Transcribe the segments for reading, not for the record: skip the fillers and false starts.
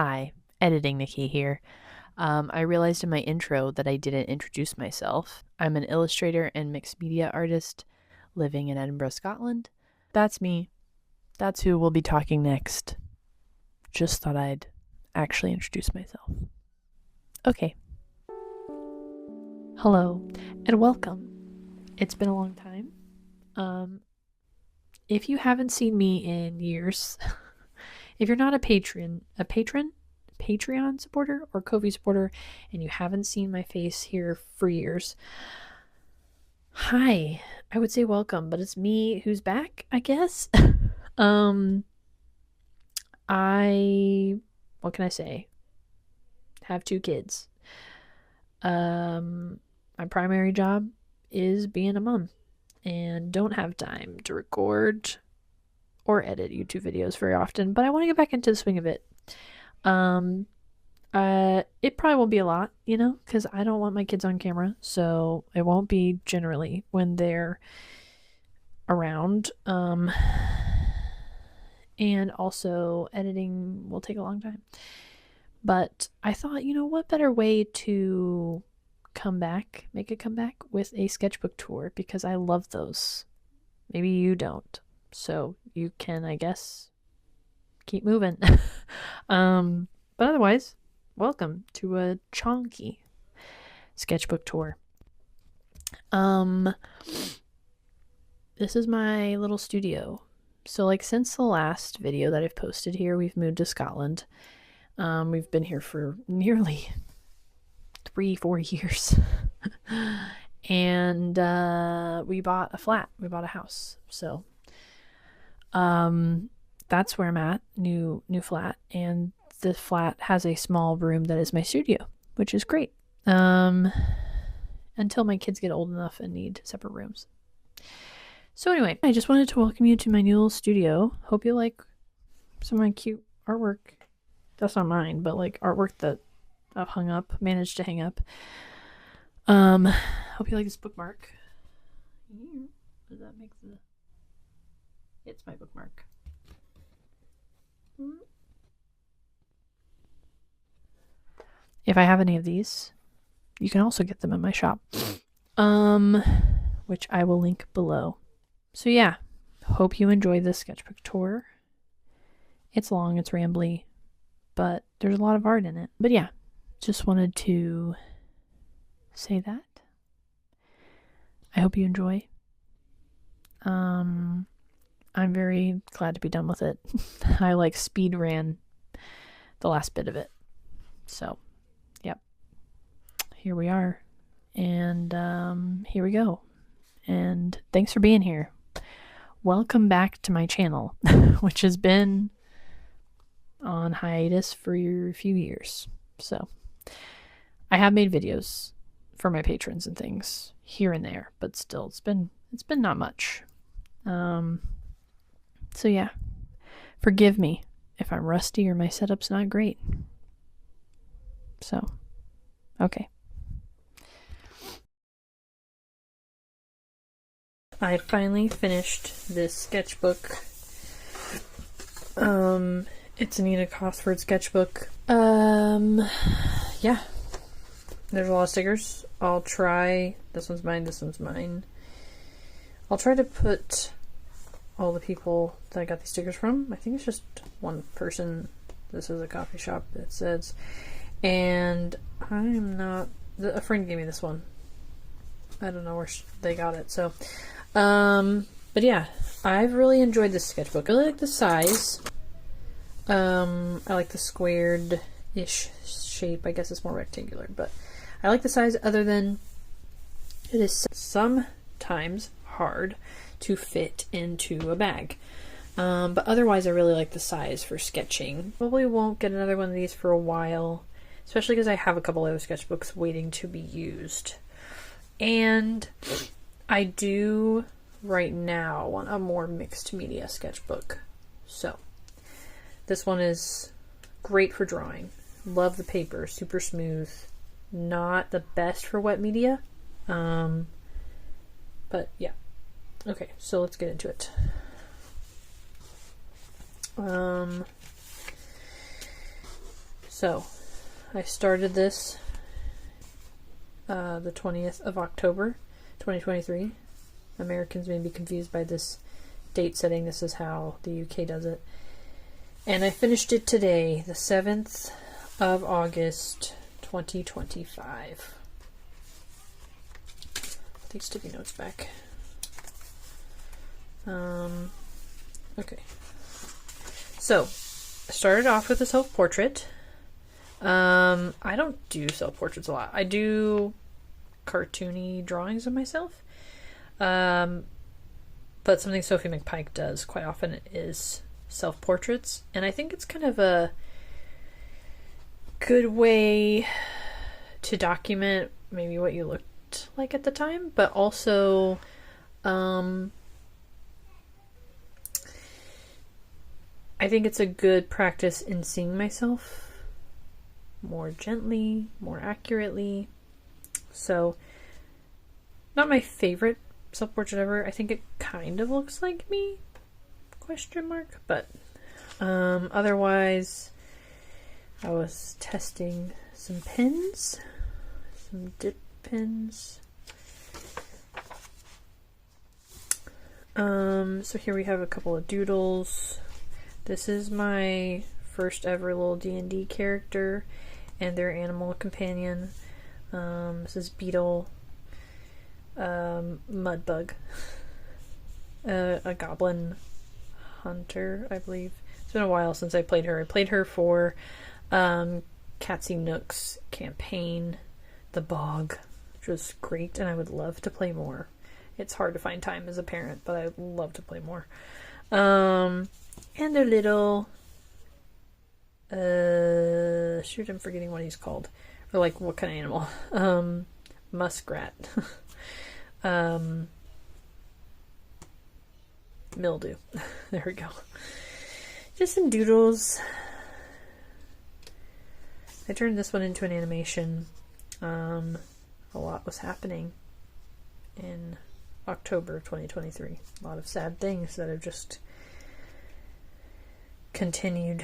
Hi, editing Nikki here. I realized in my intro that I didn't introduce myself. I'm an illustrator and mixed media artist living in Edinburgh, Scotland. That's me. That's who will be talking next. Just thought I'd actually introduce myself. Okay. Hello and welcome. It's been a long time. If you haven't seen me in years, if you're not a Patreon supporter or Ko-fi supporter, and you haven't seen my face here for years, hi, I would say welcome, but it's me who's back, I guess. What can I say? Have 2 kids. My primary job is being a mom and don't have time to record or edit YouTube videos very often, but I want to get back into the swing of it. It probably won't be a lot, because I don't want my kids on camera, so it won't be generally when they're around. And also editing will take a long time. But I thought, what better way to make a comeback with a sketchbook tour, because I love those. Maybe you don't. So you can, I guess, keep moving. But otherwise, welcome to a Chonky sketchbook tour. This is my little studio. So since the last video that I've posted here, we've moved to Scotland. We've been here for nearly 3-4 years. And we bought a flat. We bought a house. So that's where I'm at, new flat, and the flat has a small room that is my studio, which is great. Until my kids get old enough and need separate rooms. So anyway, I just wanted to welcome you to my new little studio. Hope you like some of my cute artwork. That's not mine, but artwork that I've managed to hang up. Hope you like this bookmark. Does that make the... It's my bookmark. If I have any of these, you can also get them in my shop, which I will link below. So yeah, hope you enjoy this sketchbook tour. It's long, it's rambly, but there's a lot of art in it. But yeah, just wanted to say that. I hope you enjoy. I'm very glad to be done with it. I speed ran the last bit of it. So, yep. Here we are. And here we go. And thanks for being here. Welcome back to my channel, which has been on hiatus for a few years. So, I have made videos for my patrons and things here and there, but still it's been not much. So yeah, forgive me if I'm rusty or my setup's not great. So, okay. I finally finished this sketchbook. It's Anita Cosford sketchbook. Yeah. There's a lot of stickers. I'll try. This one's mine, this one's mine. I'll try to put all the people that I got these stickers from. I think it's just one person. This is a coffee shop, it says. And a friend gave me this one. I don't know where they got it, so. But yeah, I've really enjoyed this sketchbook. I really like the size. I like the squared-ish shape. I guess it's more rectangular, but I like the size, other than it is sometimes hard to fit into a bag. But otherwise I really like the size for sketching. Probably won't get another one of these for a while, especially because I have a couple other sketchbooks waiting to be used. And I do right now want a more mixed media sketchbook. So this one is great for drawing. Love the paper, super smooth. Not the best for wet media. But yeah. Okay, so let's get into it. So, I started this the 20th of October, 2023. Americans may be confused by this date setting. This is how the UK does it. And I finished it today, the 7th of August, 2025. Put these sticky notes back. Okay. So, I started off with a self-portrait. I don't do self-portraits a lot. I do cartoony drawings of myself. But something Sophie McPike does quite often is self-portraits. And I think it's kind of a good way to document maybe what you looked like at the time, but also, I think it's a good practice in seeing myself more gently, more accurately. So, not my favorite self-portrait ever. I think it kind of looks like me, question mark, but otherwise I was testing some pens, some dip pens. So here we have a couple of doodles. This is my first ever little D&D character and their animal companion. This is Beetle, Mudbug, a goblin hunter, I believe. It's been a while since I played her. I played her for Catsy Nook's campaign, The Bog, which was great, and I would love to play more. It's hard to find time as a parent, but I'd love to play more. And a little, shoot, I'm forgetting what he's called. Or like, what kind of animal? Muskrat. Mildew. There we go. Just some doodles. I turned this one into an animation. A lot was happening in October 2023. A lot of sad things that have just continued.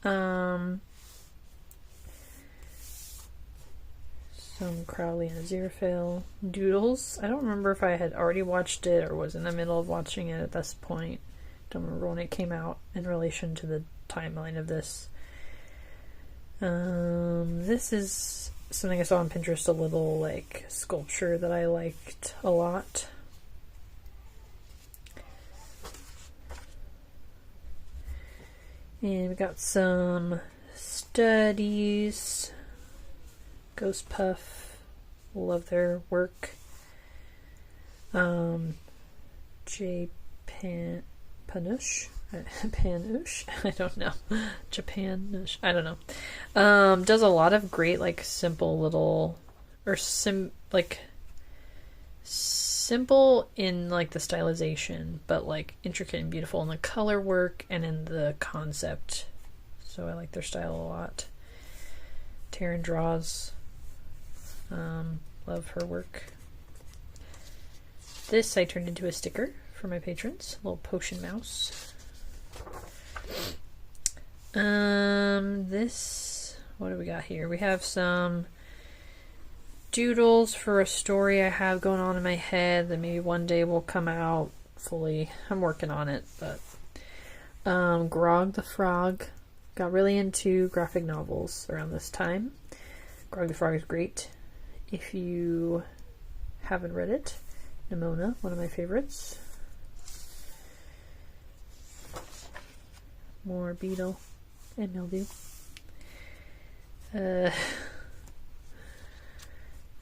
Some Crowley and Aziraphale doodles. I don't remember if I had already watched it or was in the middle of watching it at this point. Don't remember when it came out in relation to the timeline of this. This is something I saw on Pinterest, a little like sculpture that I liked a lot. And we got some studies. Ghost Puff, love their work. J. Panush, Panush, I don't know. Japanush, I don't know. Does a lot of great, like, simple little, or simple in like the stylization, but like intricate and beautiful in the color work and in the concept. So I like their style a lot. Taryn draws. Love her work. This I turned into a sticker for my patrons. A little potion mouse. This, what do we got here? We have some doodles for a story I have going on in my head that maybe one day will come out fully. I'm working on it, but Grog the Frog. Got really into graphic novels around this time. Grog the Frog is great. If you haven't read it, Nimona, one of my favorites. More Beetle and Mildew. And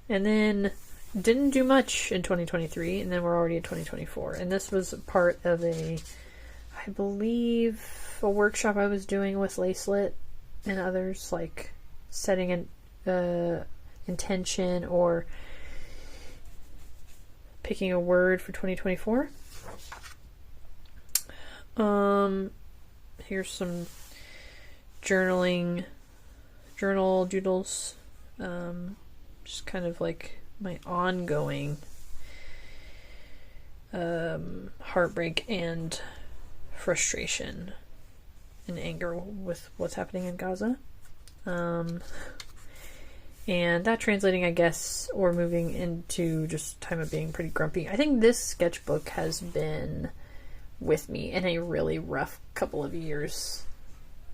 then didn't do much in 2023, and then we're already in 2024. And this was part of I believe, a workshop I was doing with Lacelet and others, like setting an intention or picking a word for 2024. Here's some journal doodles. Just kind of like my ongoing heartbreak and frustration in anger with what's happening in Gaza. And that translating, I guess, or moving into just time of being pretty grumpy. I think this sketchbook has been with me in a really rough couple of years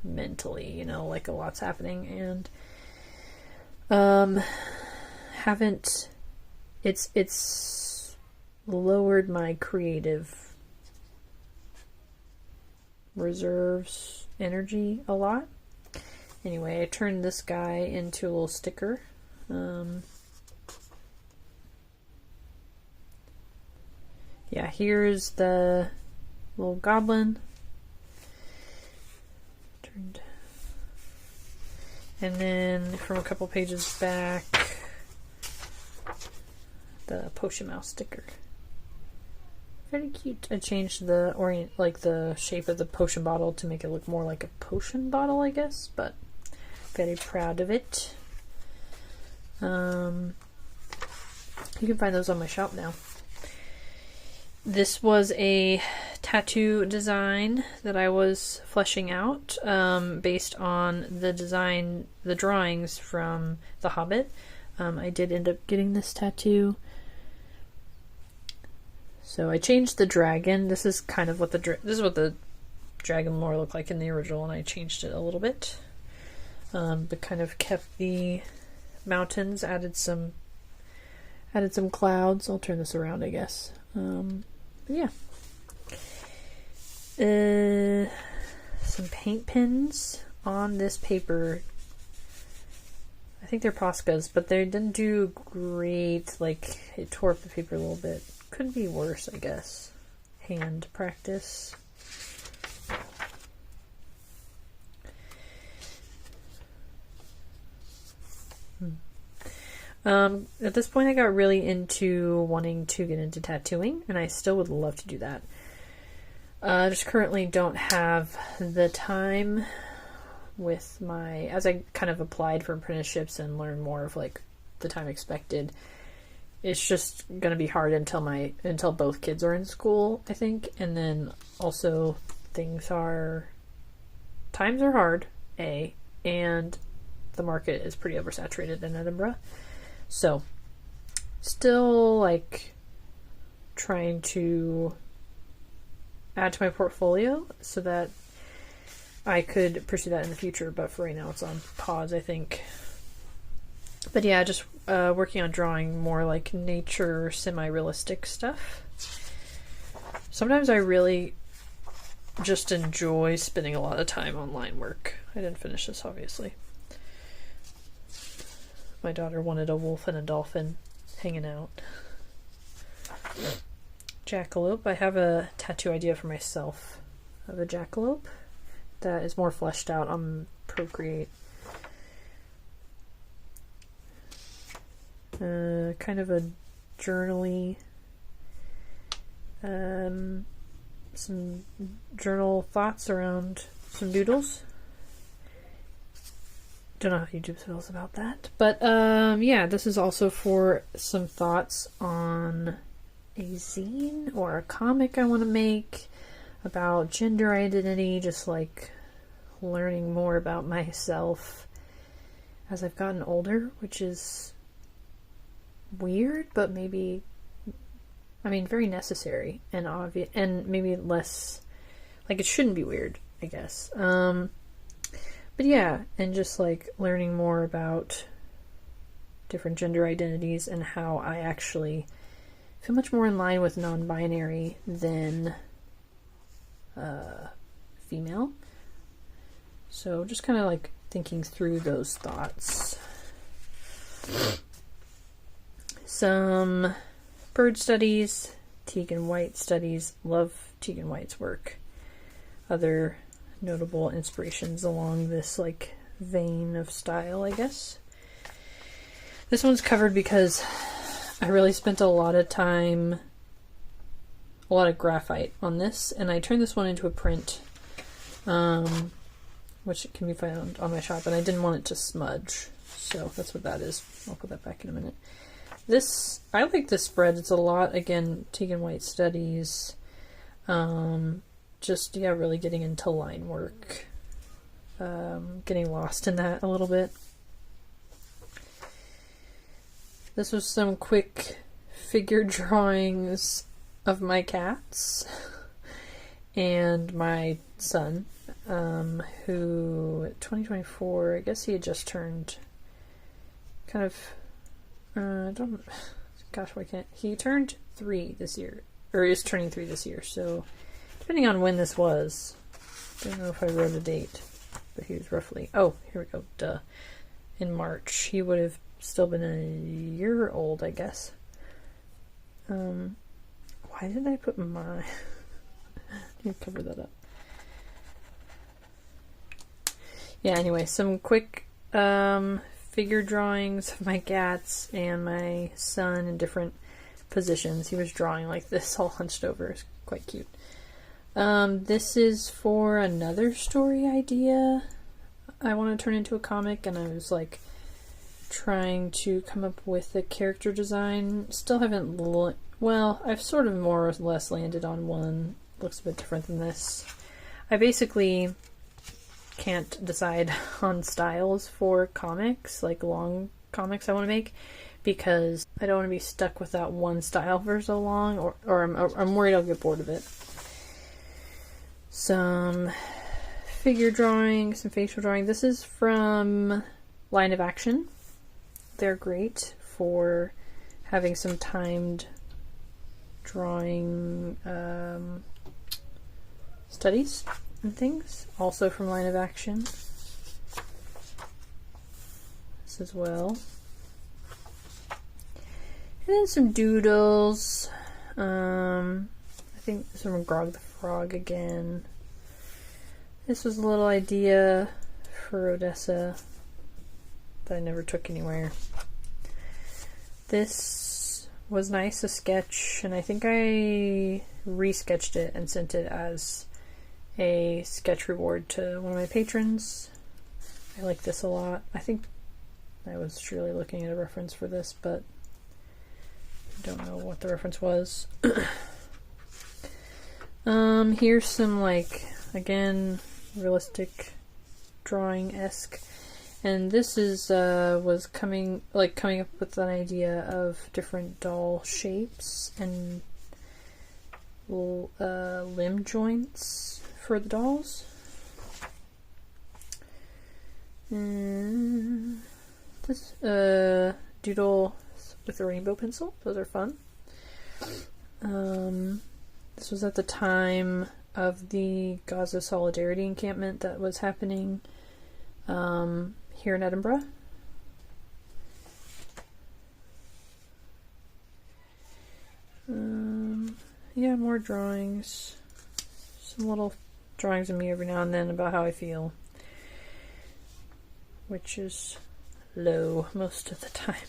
mentally, you know, like a lot's happening, and it's lowered my creative reserves energy a lot. Anyway, I turned this guy into a little sticker. Yeah, here's the little goblin. And then from a couple pages back, the potion mouse sticker. Very cute. I changed the shape of the potion bottle to make it look more like a potion bottle, I guess, but very proud of it. You can find those on my shop now. This was a tattoo design that I was fleshing out based on the drawings from The Hobbit. I did end up getting this tattoo. So I changed the dragon. This is kind of what this is what the dragon lore looked like in the original, and I changed it a little bit. But kind of kept the mountains, added some clouds. I'll turn this around, I guess. But yeah. Some paint pens on this paper. I think they're Poscas, but they didn't do great. Like, it tore up the paper a little bit. Could be worse, I guess. Hand practice. At this point I got really into wanting to get into tattooing, and I still would love to do that. I just currently don't have the time with as I kind of applied for apprenticeships and learn more of like the time expected. It's just going to be hard until both kids are in school, I think. And then also times are hard, and the market is pretty oversaturated in Edinburgh. So, still like trying to add to my portfolio so that I could pursue that in the future, but for right now it's on pause, I think. But yeah, just working on drawing more like nature, semi-realistic stuff. Sometimes I really just enjoy spending a lot of time on line work. I didn't finish this, obviously. My daughter wanted a wolf and a dolphin hanging out. Jackalope. I have a tattoo idea for myself of a jackalope that is more fleshed out on Procreate. Kind of a journaly, some journal thoughts around some doodles. Don't know how YouTube feels about that, but yeah, this is also for some thoughts on a zine or a comic I want to make about gender identity, just like learning more about myself as I've gotten older, which is weird, but maybe, I mean, very necessary and obvious, and maybe less, like, it shouldn't be weird, I guess. But yeah, and just like learning more about different gender identities and how I actually feel much more in line with non-binary than female. So just kind of like thinking through those thoughts. Some bird studies, Tegan White studies. Love Tegan White's work. Other notable inspirations along this like vein of style, I guess. This one's covered because I really spent a lot of time, a lot of graphite on this, and I turned this one into a print, which can be found on my shop, and I didn't want it to smudge, so that's what that is. I'll put that back in a minute. I like this spread. It's a lot, again, Tegan White studies, just, yeah, really getting into line work getting lost in that a little bit. This was some quick figure drawings of my cats and my son, who 2024, I guess he had just turned kind of, why can't, he turned 3 this year, or is turning 3 this year, so depending on when this was, I don't know if I wrote a date, but he was roughly, oh, here we go, in March. He would have still been a year old, I guess. Why did I put my... You cover that up. Yeah, anyway, some quick figure drawings of my cats and my son in different positions. He was drawing like this, all hunched over. It's quite cute. This is for another story idea I want to turn into a comic, and I was like trying to come up with a character design. Still haven't, well, I've sort of more or less landed on one. Looks a bit different than this. I basically can't decide on styles for comics, like long comics I want to make, because I don't want to be stuck with that one style for so long, or I'm worried I'll get bored of it. Some figure drawing, some facial drawing. This is from Line of Action. They're great for having some timed drawing studies and things. Also from Line of Action. This as well. And then some doodles. I think some Grog the Frog again. This was a little idea for Odessa that I never took anywhere. This was nice, a sketch, and I think I resketched it and sent it as a sketch reward to one of my patrons. I like this a lot. I think I was surely looking at a reference for this, but I don't know what the reference was. Here's some, like, again, realistic drawing-esque. And this is, was coming up with an idea of different doll shapes and limb joints for the dolls. And this, doodle with a rainbow pencil. Those are fun. This was at the time of the Gaza Solidarity encampment that was happening here in Edinburgh. Yeah, more drawings. Some little drawings of me every now and then about how I feel, which is low most of the time.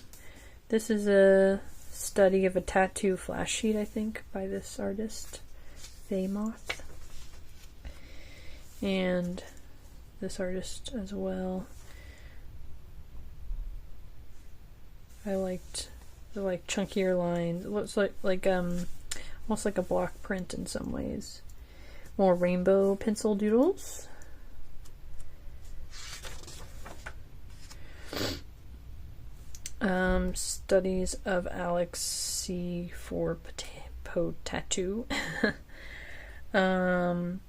This is a study of a tattoo flash sheet, I think, by this artist, Moth, and this artist as well. I liked the chunkier lines. It looks like almost like a block print in some ways. More rainbow pencil doodles. Studies of Alex C. for Tattoo. Love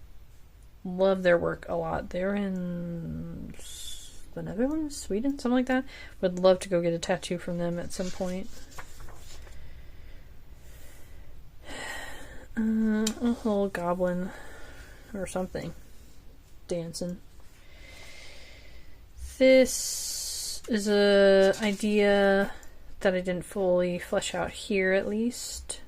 their work a lot. They're in the Netherlands, Sweden, something like that. Would love to go get a tattoo from them at some point. A little goblin or something dancing. This is a idea that I didn't fully flesh out here, at least.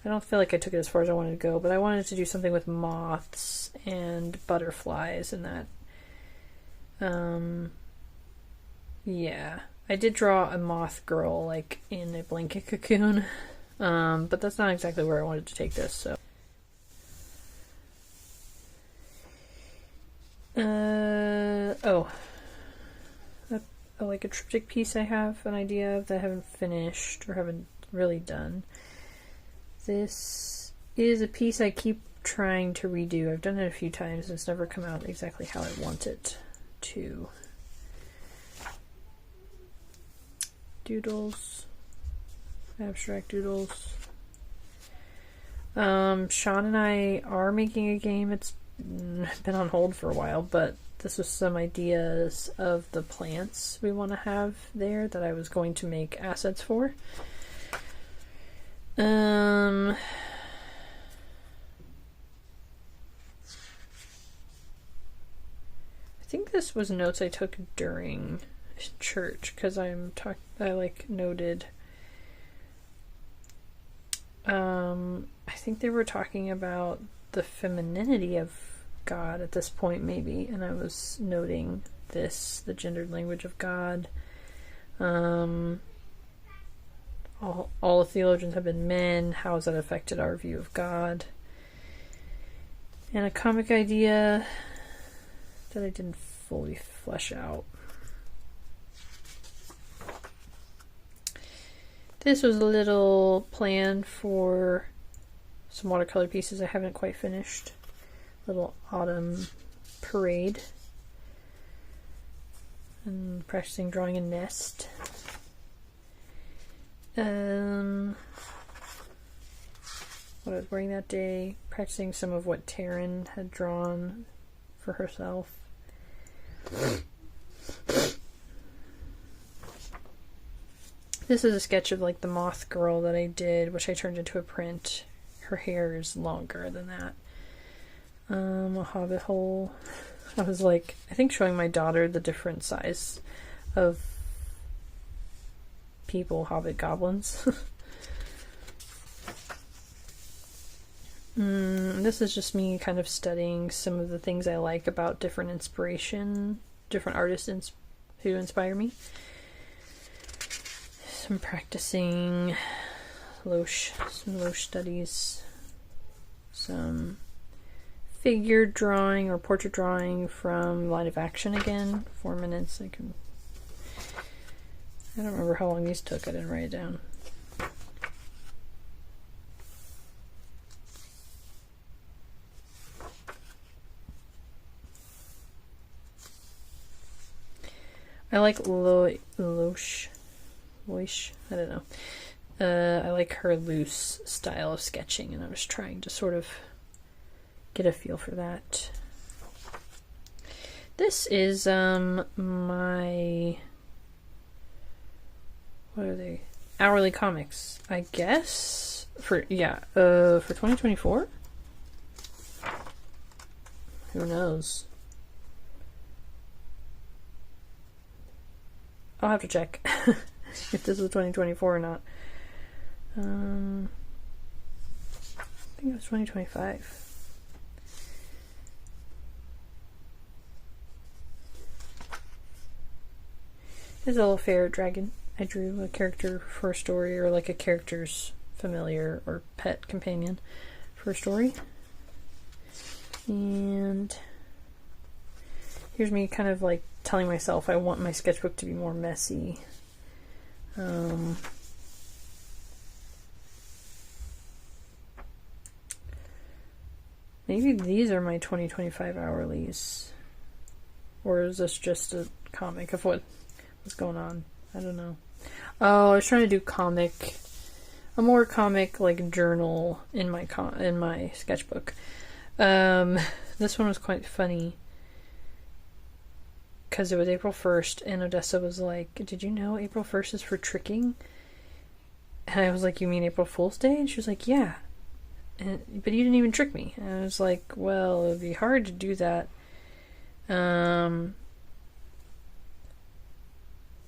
I don't feel like I took it as far as I wanted to go, but I wanted to do something with moths and butterflies and that. Yeah. I did draw a moth girl, like, in a blanket cocoon, but that's not exactly where I wanted to take this, so. Like a triptych piece I have an idea of that I haven't finished or haven't really done. This is a piece I keep trying to redo. I've done it a few times and it's never come out exactly how I want it to. Doodles. Abstract doodles. Sean and I are making a game. It's been on hold for a while, but this was some ideas of the plants we want to have there that I was going to make assets for. I think this was notes I took during church, because I like noted I think they were talking about the femininity of God at this point, maybe, and I was noting this, the gendered language of God. All the theologians have been men. How has that affected our view of God? And a comic idea that I didn't fully flesh out. This was a little plan for some watercolor pieces I haven't quite finished. Little autumn parade. And practicing drawing a nest. What I was wearing that day. Practicing some of what Taryn had drawn for herself. This is a sketch of like the moth girl that I did, which I turned into a print. Her hair is longer than that. A hobbit hole. I was like, I think showing my daughter the different size of people, hobbit goblins. This is just me kind of studying some of the things I like about different inspiration, different artists who inspire me. I'm practicing some Loesch studies, some figure drawing or portrait drawing from Line of Action again. 4 minutes. I don't remember how long these took. I didn't write it down. I like Loesch. I don't know. I like her loose style of sketching, and I was trying to sort of get a feel for that. This is my, what are they? Hourly comics, I guess. For 2024. Who knows? I'll have to check. If this was 2024 or not. I think it was 2025. Here's a little ferret dragon. I drew a character for a story, or like a character's familiar or pet companion for a story. And here's me kind of like telling myself I want my sketchbook to be more messy. Maybe these are my 2025 hourlies, or is this just a comic of what was going on? I don't know. Oh, I was trying to do a more comic like journal in my sketchbook. This one was quite funny because it was April 1st, and Odessa was like, did you know April 1st is for tricking? And I was like, you mean April Fool's Day? And she was like, yeah. But you didn't even trick me. And I was like, well, it would be hard to do that. Now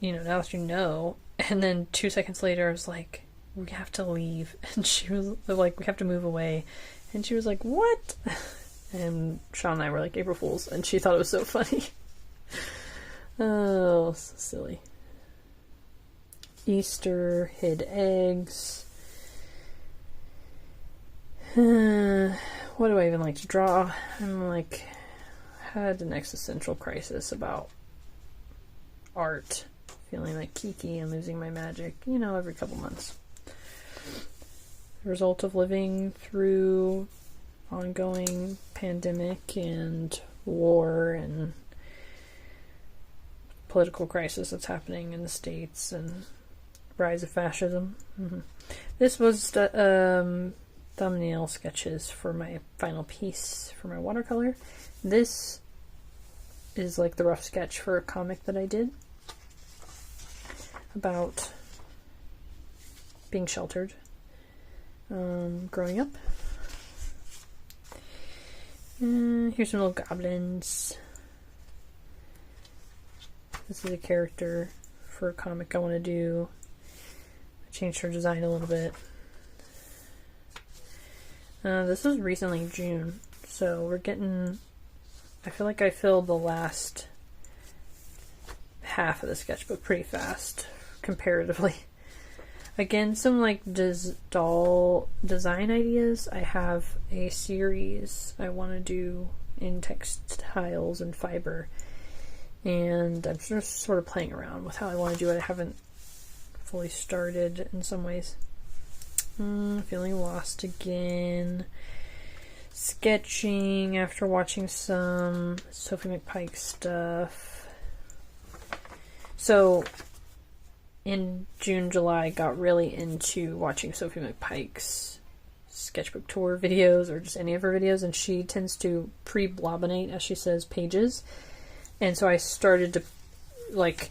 that you know. And then 2 seconds later, I was like, we have to leave. And she was like, we have to move away. And she was like, what? And Sean and I were like, April Fools. And she thought it was so funny. Oh, so silly. Easter, hid eggs. What do I even like to draw? I'm like, had an existential crisis about art. Feeling like Kiki and losing my magic, every couple months. The result of living through ongoing pandemic and war and political crisis that's happening in the States and rise of fascism. This was the thumbnail sketches for my final piece for my watercolor. This is like the rough sketch for a comic that I did about being sheltered growing up. Here's some little goblins. This is a character for a comic I want to do. I changed her design a little bit. This was recently June, so we're getting... I feel like I filled the last half of the sketchbook pretty fast, comparatively. Again, some like doll design ideas. I have a series I want to do in textiles and fiber, and I'm just sort of playing around with how I want to do it. I haven't fully started in some ways. Feeling lost again. Sketching after watching some Sophie McPike stuff. So in June, July, I got really into watching Sophie McPike's sketchbook tour videos or just any of her videos, and she tends to pre-blobinate, as she says, pages. And so I started to, like,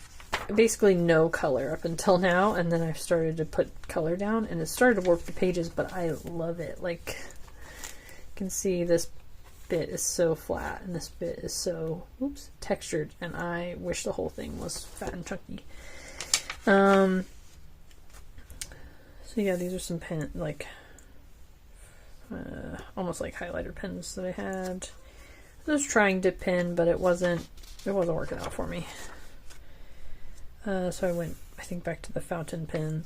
basically no color up until now, and then I've started to put color down, and it started to warp the pages, but I love it. Like, you can see this bit is so flat, and this bit is so, textured, and I wish the whole thing was fat and chunky. So yeah, these are some pen, like, almost like highlighter pens that I had. I was trying to pen, but it wasn't working out for me. So I went, I think, back to the fountain pen.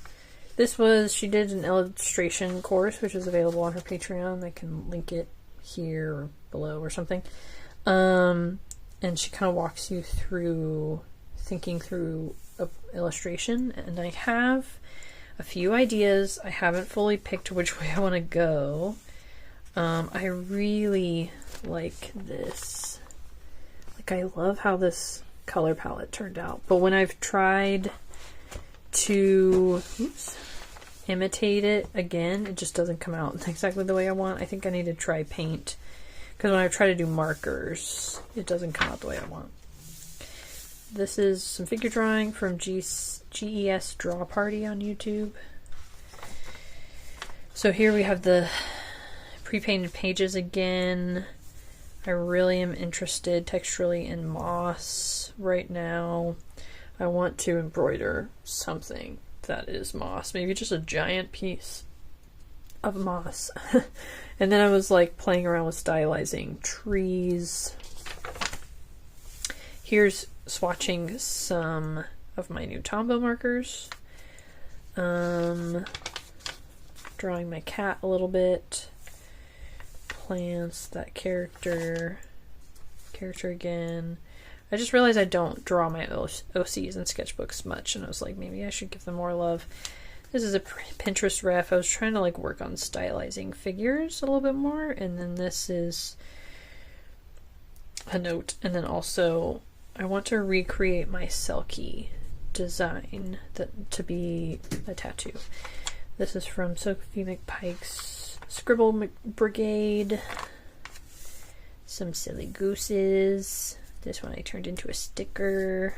She did an illustration course, which is available on her Patreon. I can link it here or below or something. And she kind of walks you through thinking through an illustration. And I have a few ideas. I haven't fully picked which way I want to go. I really like this. Like, I love how this color palette turned out. But when I've tried to imitate it again, it just doesn't come out exactly the way I want. I think I need to try paint, because when I try to do markers, it doesn't come out the way I want. This is some figure drawing from GES Draw Party on YouTube. So here we have the pre-painted pages again. I really am interested texturally in moss right now. I want to embroider something that is moss, maybe just a giant piece of moss. And then I was like playing around with stylizing trees. Here's swatching some of my new Tombow markers. Drawing my cat a little bit. Plants, that character again. I just realized I don't draw my OCs and sketchbooks much, and I was like, maybe I should give them more love. This is a Pinterest ref. I was trying to like work on stylizing figures a little bit more, and then this is a note. And then also I want to recreate my Selkie design to be a tattoo. This is from Sophie McPike's Scribble Brigade. Some silly gooses. This one I turned into a sticker.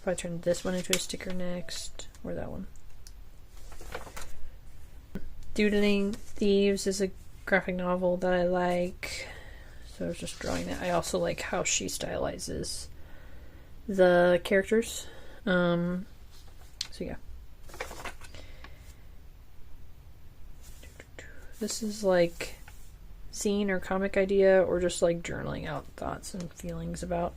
Probably turn this one into a sticker next. Or that one. Doodling Thieves is a graphic novel that I like. So I was just drawing that. I also like how she stylizes the characters. So yeah. This is like scene or comic idea, or just like journaling out thoughts and feelings about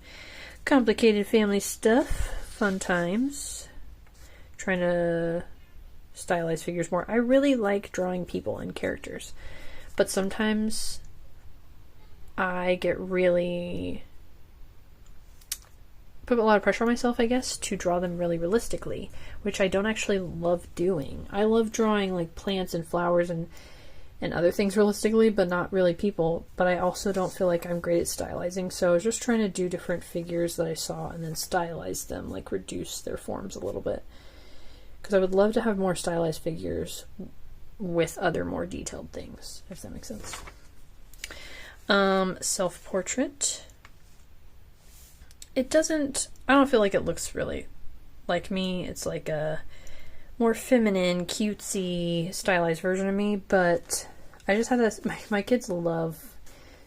complicated family stuff. Fun times. Trying to stylize figures more. I really like drawing people and characters, but sometimes I get really put a lot of pressure on myself, I guess, to draw them really realistically, which I don't actually love doing. I love drawing like plants and flowers and and other things realistically, but not really people. But I also don't feel like I'm great at stylizing, so I was just trying to do different figures that I saw and then stylize them, like reduce their forms a little bit. Because I would love to have more stylized figures with other more detailed things, if that makes sense. Self-portrait. It doesn't, I don't feel like it looks really like me. It's like a more feminine, cutesy, stylized version of me, but I just had my kids love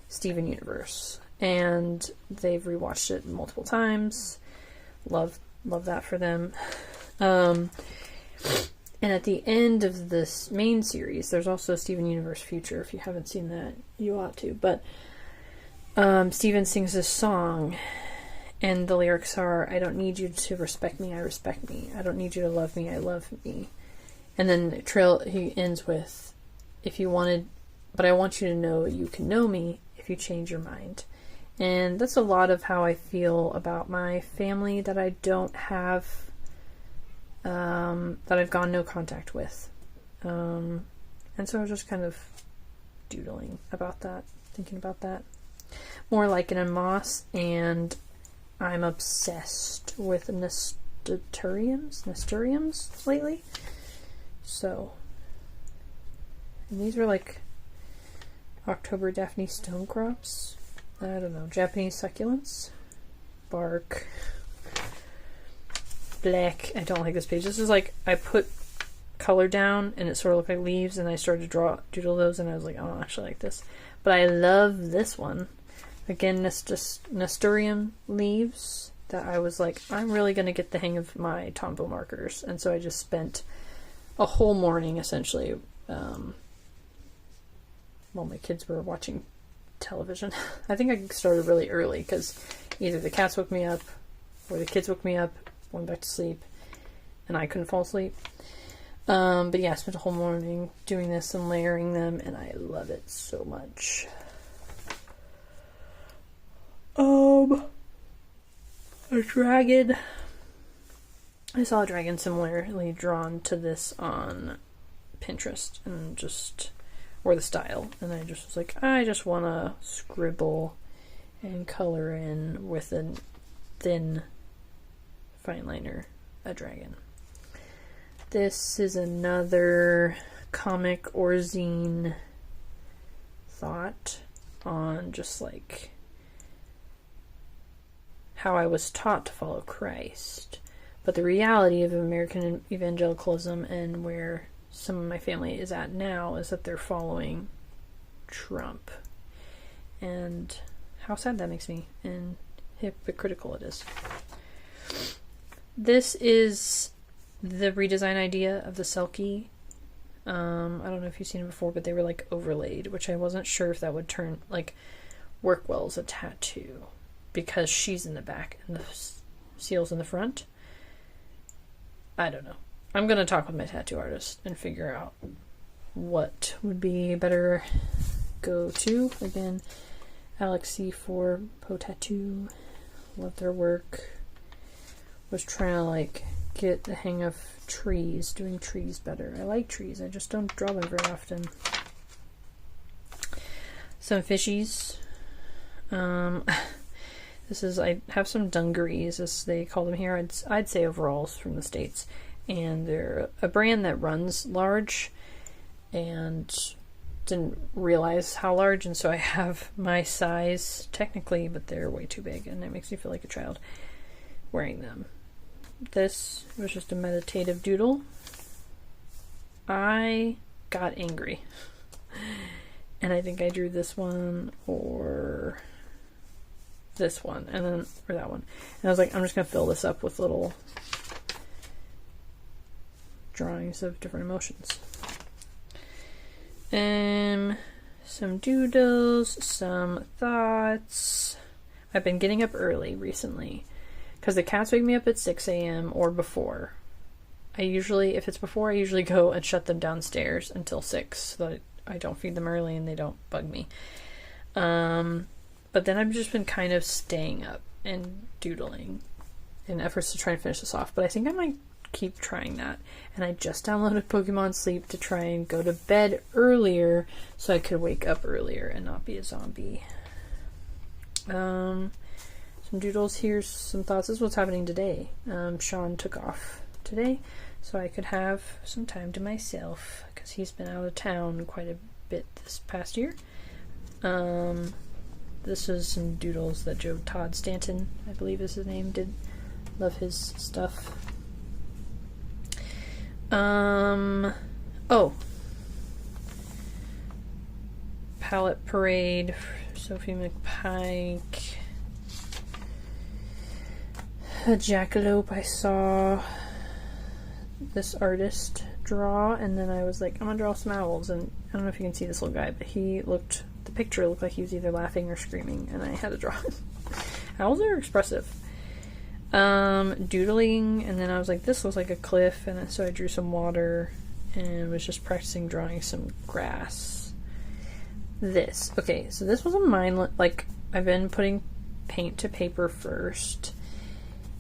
Steven Universe, and they've rewatched it multiple times. Love that for them. And at the end of this main series, there's also Steven Universe Future. If you haven't seen that, you ought to. But Steven sings this song, and the lyrics are, I don't need you to respect me, I respect me. I don't need you to love me, I love me. And then he ends with, if you wanted, but I want you to know you can know me if you change your mind. And that's a lot of how I feel about my family that I don't have, that I've gone no contact with. And so I was just kind of doodling about that, thinking about that. More like in a moss, and I'm obsessed with nasturtiums lately. So, and these are like October Daphne stonecrops. I don't know, Japanese succulents. Bark. Black. I don't like this page. This is like, I put color down and it sort of looked like leaves, and I started to doodle those, and I was like, I don't actually like this. But I love this one. Again, nasturtium leaves that I was like, I'm really going to get the hang of my Tombow markers. And so I just spent a whole morning, essentially, while my kids were watching television. I think I started really early because either the cats woke me up or the kids woke me up, went back to sleep, and I couldn't fall asleep. But yeah, I spent a whole morning doing this and layering them, and I love it so much. A dragon. I saw a dragon similarly drawn to this on Pinterest, and or the style, and I just was like, I just want to scribble and color in with a thin fine liner a dragon. This is another comic or zine thought on just like how I was taught to follow Christ, but the reality of American evangelicalism and where some of my family is at now is that they're following Trump, and how sad that makes me and hypocritical it is. This is the redesign idea of the Selkie. I don't know if you've seen it before, but they were like overlaid, which I wasn't sure if that would work well as a tattoo, because she's in the back and the seal's in the front. I don't know. I'm going to talk with my tattoo artist and figure out what would be a better go-to. Again, Alex C. for Po Tattoo. Love their work. Was trying to get the hang of trees, doing trees better. I like trees, I just don't draw them very often. Some fishies. I have some dungarees, as they call them here. I'd say overalls from the States. And they're a brand that runs large, and didn't realize how large, and so I have my size technically, but they're way too big, and it makes me feel like a child wearing them. This was just a meditative doodle. I got angry, and I think I drew this one or this one, and then or that one, and I was like, I'm just gonna fill this up with little drawings of different emotions. Some doodles, some thoughts. I've been getting up early recently because the cats wake me up at 6 a.m. or before. If it's before, I usually go and shut them downstairs until 6 so that I don't feed them early and they don't bug me. But then I've just been kind of staying up and doodling in efforts to try and finish this off. But I think I might keep trying that. And I just downloaded Pokemon Sleep to try and go to bed earlier so I could wake up earlier and not be a zombie. Some doodles. Here's some thoughts. This is what's happening today. Sean took off today so I could have some time to myself because he's been out of town quite a bit this past year. This is some doodles that Joe Todd Stanton, I believe is his name, did. Love his stuff. Oh. Palette Parade, Sophie McPike. A Jackalope I saw this artist draw, and then I was like, I'm gonna draw some owls, and I don't know if you can see this little guy, but the picture looked like he was either laughing or screaming, and I had to draw it. Owls are expressive. Doodling, and then I was like, this looks like a cliff, and so I drew some water, and was just practicing drawing some grass. Okay, so this was a mine, like, I've been putting paint to paper first,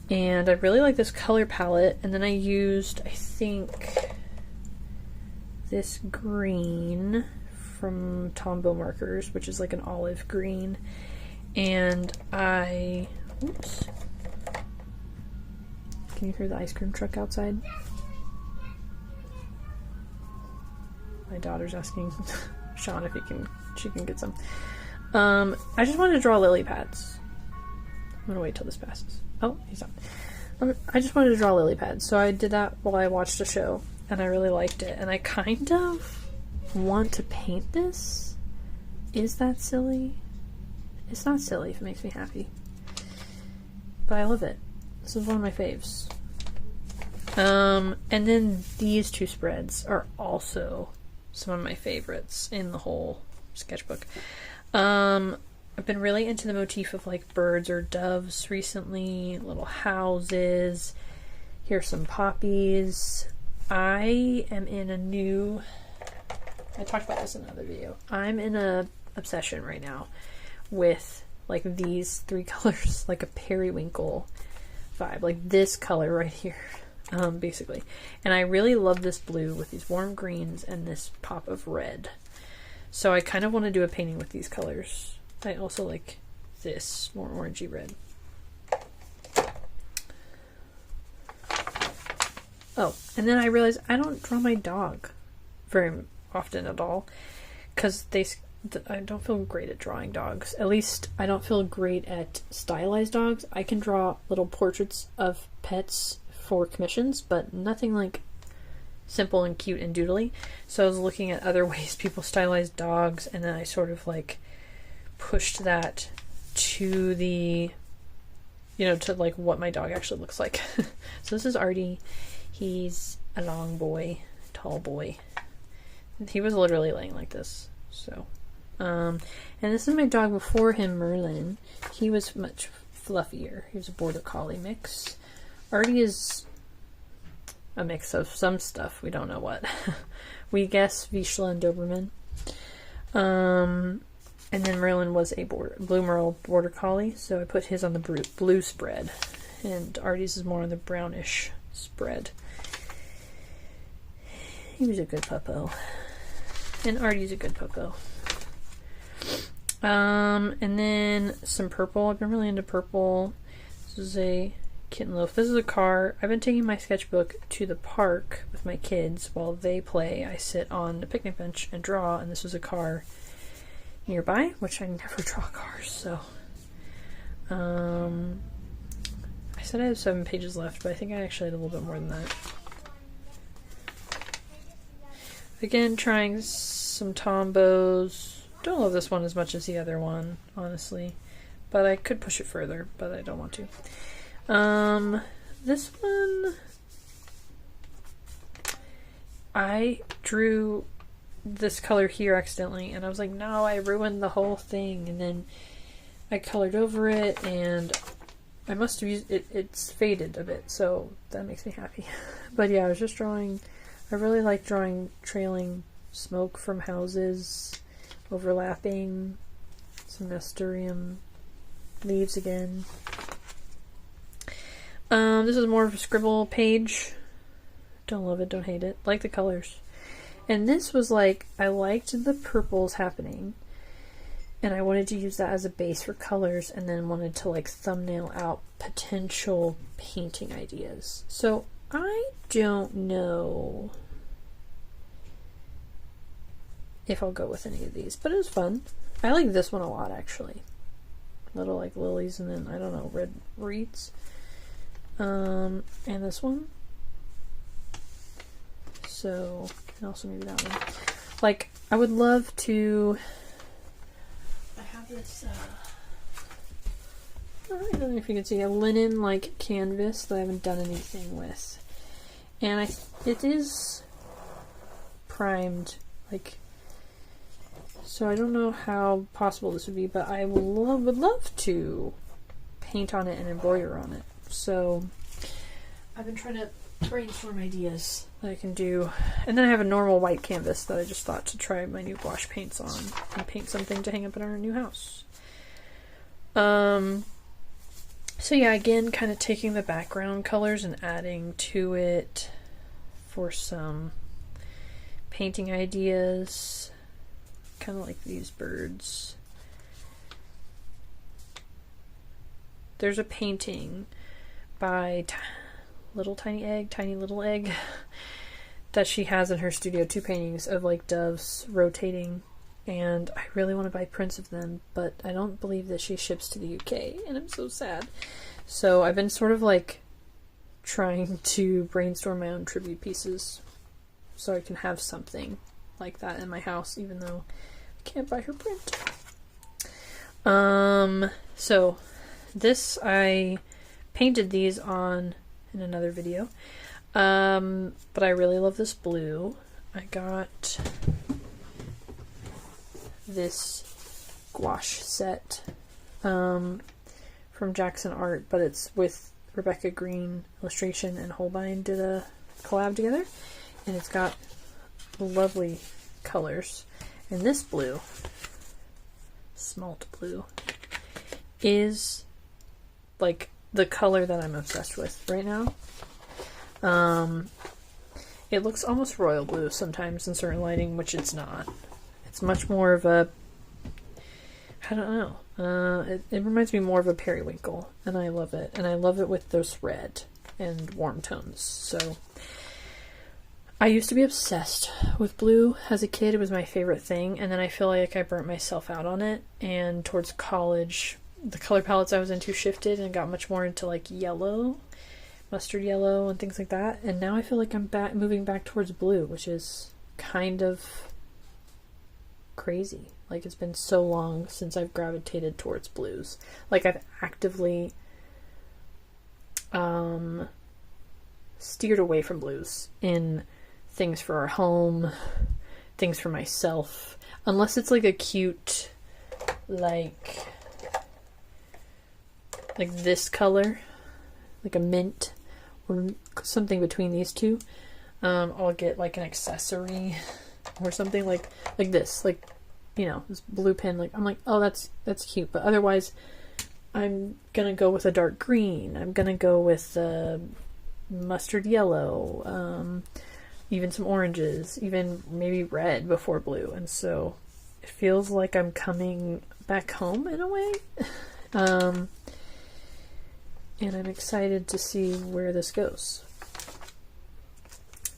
and I really like this color palette, and then I used, I think, this green from Tombow Markers, which is like an olive green, and oops. Can you hear the ice cream truck outside? My daughter's asking Sean if she can get some. I just wanted to draw lily pads. I'm gonna wait till this passes. Oh, he's not. I just wanted to draw lily pads, so I did that while I watched a show, and I really liked it, and I kind of want to paint this. Is that silly? It's not silly if it makes me happy. But I love it. This is one of my faves. And then these two spreads are also some of my favorites in the whole sketchbook. I've been really into the motif of like birds or doves recently, little houses. Here's some poppies. I am in I talked about this in another video. I'm in a obsession right now with like these three colors, like a periwinkle vibe, like this color right here, basically. And I really love this blue with these warm greens and this pop of red. So I kind of want to do a painting with these colors. I also like this more orangey red. Oh, and then I realized I don't draw my dog very often at all because I don't feel great at drawing dogs. At least I don't feel great at stylized dogs. I can draw little portraits of pets for commissions, but nothing like simple and cute and doodly. So I was looking at other ways people stylize dogs, and then I sort of like pushed that to the, to like what my dog actually looks like. So this is Artie. He's a long boy, tall boy. He was literally laying like this. So, and this is my dog before him, Merlin. He was much fluffier. He was a border collie mix. Artie is a mix of some stuff. We don't know what. We guess Vizsla and Doberman. And then Merlin was a blue merle border collie, so I put his on the blue spread, and Artie's is more on the brownish spread. He was a good puppo. And Artie's a good puppo. And then some purple. I've been really into purple. This is a kitten loaf. This is a car. I've been taking my sketchbook to the park with my kids while they play. I sit on the picnic bench and draw, and this was a car nearby, which I never draw cars, so I said I have 7 pages left, but I think I actually had a little bit more than that. Again, trying some Tombows. Don't love this one as much as the other one, honestly, but I could push it further, but I don't want to. This one I drew this color here accidentally, and I was like, no, I ruined the whole thing, and then I colored over it, and I must have used it. It's faded a bit, so that makes me happy. But yeah, I was just drawing. I really like drawing trailing smoke from houses, overlapping, some nasturtium leaves again. This is more of a scribble page. Don't love it, don't hate it. Like the colors. And this was like, I liked the purples happening. And I wanted to use that as a base for colors, and then wanted to like thumbnail out potential painting ideas. So I don't know if I'll go with any of these, but it was fun. I like this one a lot, actually. Little like lilies, and then I don't know, red reeds. And this one. So, and also maybe that one. Like, I would love to. I have this. I don't know if you can see a linen like canvas that I haven't done anything with, and it is primed, like. So I don't know how possible this would be, but I would love to paint on it and embroider on it. So I've been trying to brainstorm ideas that I can do. And then I have a normal white canvas that I just thought to try my new gouache paints on and paint something to hang up in our new house. So yeah, again, kind of taking the background colors and adding to it for some painting ideas. Kind of like these birds. There's a painting by Tiny Little Egg that she has in her studio, 2 paintings of like doves rotating, and I really want to buy prints of them, but I don't believe that she ships to the UK, and I'm so sad. So I've been sort of like trying to brainstorm my own tribute pieces so I can have something like that in my house, even though I can't buy her print. So this, I painted these on in another video, but I really love this blue. I got this gouache set from Jackson Art, but it's with Rebecca Green Illustration and Holbein did a collab together, and it's got lovely colors. And this blue, smalt blue, is like the color that I'm obsessed with right now. It looks almost royal blue sometimes in certain lighting, which it's not. It's much more of a, I don't know, it reminds me more of a periwinkle, and I love it. And I love it with those red and warm tones. So I used to be obsessed with blue as a kid. It was my favorite thing, and then I feel like I burnt myself out on it, and towards college the color palettes I was into shifted and got much more into like yellow, mustard yellow and things like that, and now I feel like I'm moving back towards blue, which is kind of crazy. Like, it's been so long since I've gravitated towards blues. Like, I've actively steered away from blues in things for our home, things for myself, unless it's like a cute, like this color, like a mint or something between these two. I'll get like an accessory or something like this, like, you know, this blue pin. Like, I'm like, oh, that's cute. But otherwise, I'm gonna go with a dark green. I'm gonna go with mustard yellow, even some oranges, even maybe red before blue. And so it feels like I'm coming back home in a way. And I'm excited to see where this goes.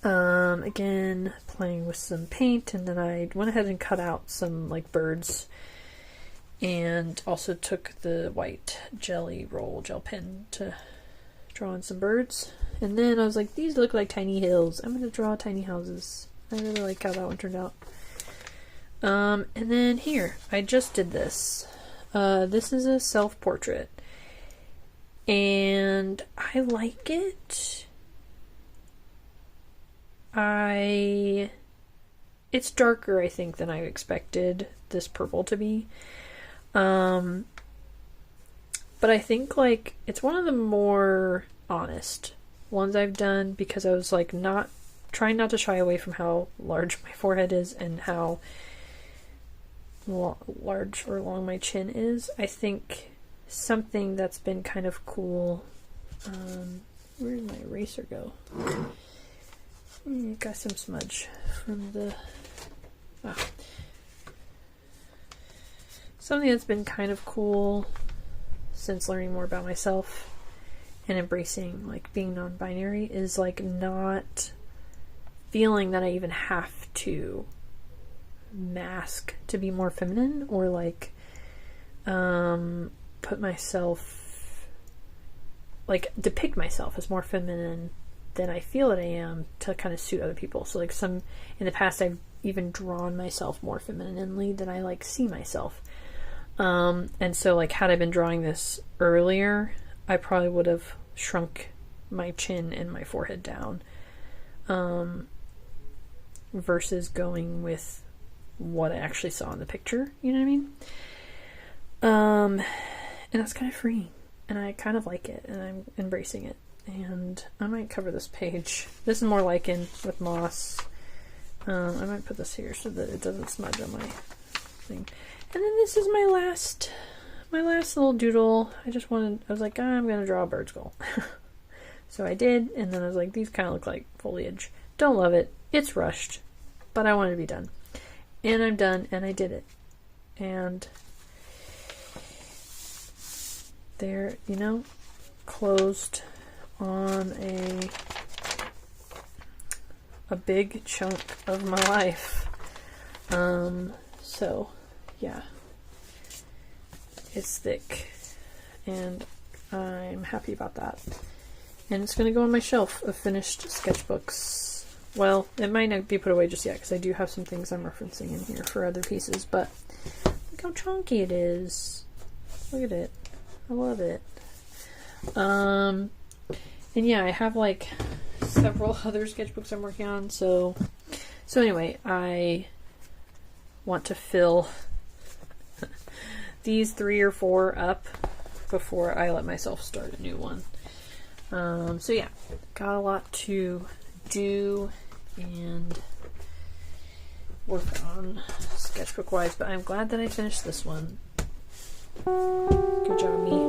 Again, playing with some paint, and then I went ahead and cut out some like birds, and also took the white gel pen to draw in some birds. And then I was like, these look like tiny hills. I'm gonna draw tiny houses. I really like how that one turned out. And then here, I just did this. This is a self-portrait, and I like it. It's darker, I think, than I expected this purple to be. But I think, like, it's one of the more honest ones I've done, because I was, like, trying not to shy away from how large my forehead is and how large or long my chin is. I think something that's been kind of cool, where did my eraser go? Got some smudge from the... Oh. Something that's been kind of cool since learning more about myself and embracing like being non-binary is like not feeling that I even have to mask to be more feminine or like put myself, like depict myself as more feminine than I feel that I am to kind of suit other people. So like in the past I've even drawn myself more femininely than I like see myself. And so like had I been drawing this earlier, I probably would have shrunk my chin and my forehead down, versus going with what I actually saw in the picture, you know what I mean? And that's kind of freeing, and I kind of like it, and I'm embracing it, and I might cover this page. This is more lichen with moss. I might put this here so that it doesn't smudge on my thing. And then this is my last little doodle. I was like, I'm gonna draw a bird skull. So I did, and then I was like, these kind of look like foliage. Don't love it. It's rushed, but I wanted to be done. And I'm done, and I did it. And there, you know, closed on a big chunk of my life. So yeah, it's thick, and I'm happy about that. And it's going to go on my shelf of finished sketchbooks. Well, it might not be put away just yet, because I do have some things I'm referencing in here for other pieces, but look how chunky it is. Look at it. I love it. And yeah, I have like several other sketchbooks I'm working on, so anyway, I want to fill these 3 or 4 up before I let myself start a new one. So yeah, got a lot to do and work on sketchbook wise, but I'm glad that I finished this one. Good job, me.